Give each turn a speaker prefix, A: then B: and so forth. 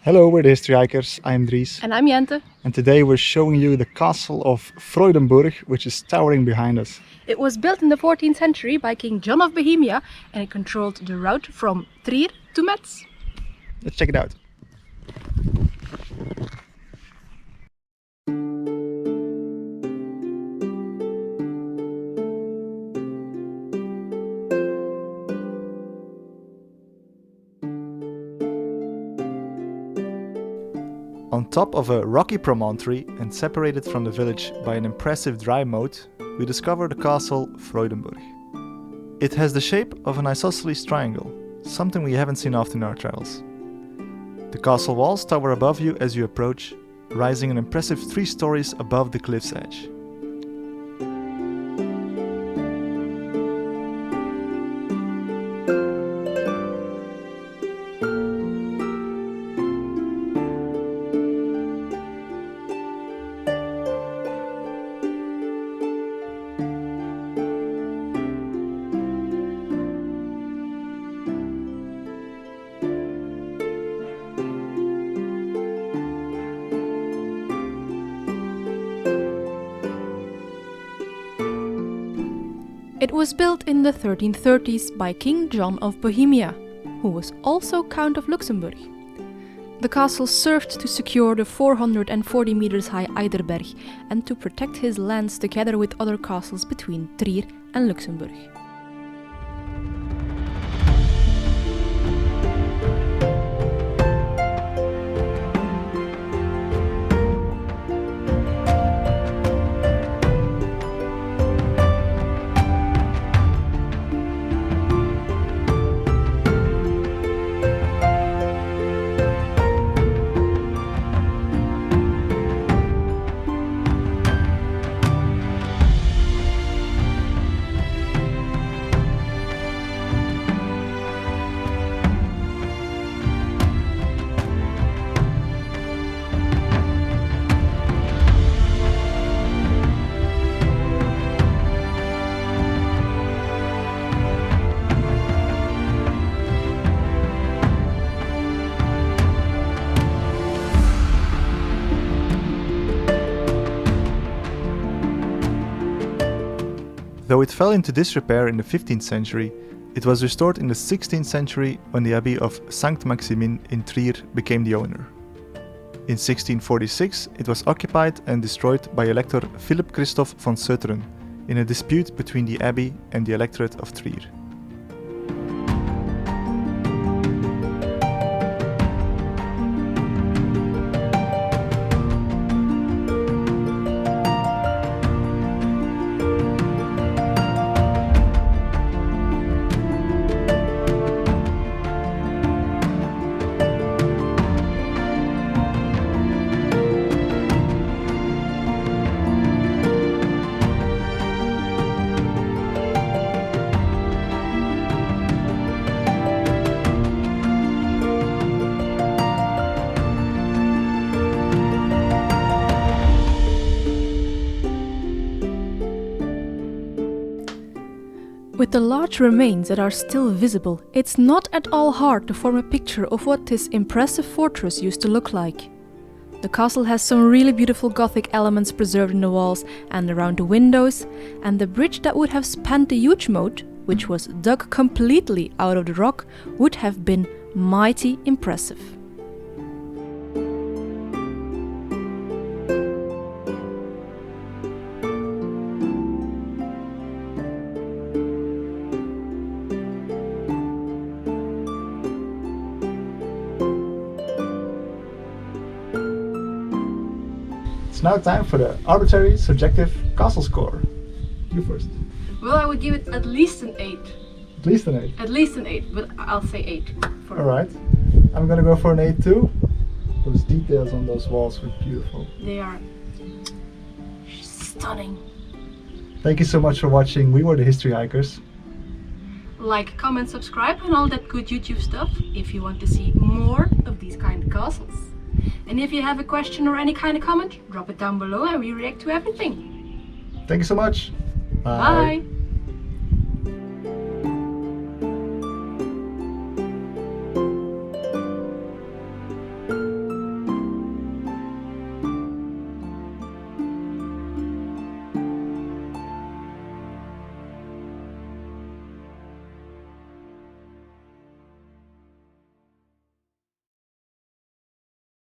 A: Hello, we're the History Hikers. I'm Dries.
B: And I'm Jente.
A: And today we're showing you the castle of Freudenburg, which is towering behind us.
B: It was built in the 14th century by King John of Bohemia and it controlled the route from Trier to Metz.
A: Let's check it out. On top of a rocky promontory and separated from the village by an impressive dry moat, we discover the castle Freudenburg. It has the shape of an isosceles triangle, something we haven't seen often in our travels. The castle walls tower above you as you approach, rising an impressive 3 stories above the cliff's edge.
B: It was built in the 1330s by King John of Bohemia, who was also Count of Luxembourg. The castle served to secure the 440 meters high Eiderberg and to protect his lands together with other castles between Trier and Luxembourg.
A: Though it fell into disrepair in the 15th century, it was restored in the 16th century when the Abbey of St. Maximin in Trier became the owner. In 1646 it was occupied and destroyed by Elector Philip Christoph von Sötern in a dispute between the Abbey and the Electorate of Trier.
B: With the large remains that are still visible, it's not at all hard to form a picture of what this impressive fortress used to look like. The castle has some really beautiful Gothic elements preserved in the walls and around the windows, and the bridge that would have spanned the huge moat, which was dug completely out of the rock, would have been mighty impressive.
A: It's now time for the arbitrary subjective castle score. You first.
B: Well, I would give it at least an 8.
A: At least an 8.
B: At least an 8, but I'll say 8.
A: Alright. I'm gonna go for an 8 too. Those details on those walls were beautiful.
B: They are stunning.
A: Thank you so much for watching. We were the History Hikers.
B: Like, comment, subscribe and all that good YouTube stuff if you want to see more of these kind of castles. And if you have a question or any kind of comment, drop it down below and we react to everything.
A: Thank you so much.
B: Bye.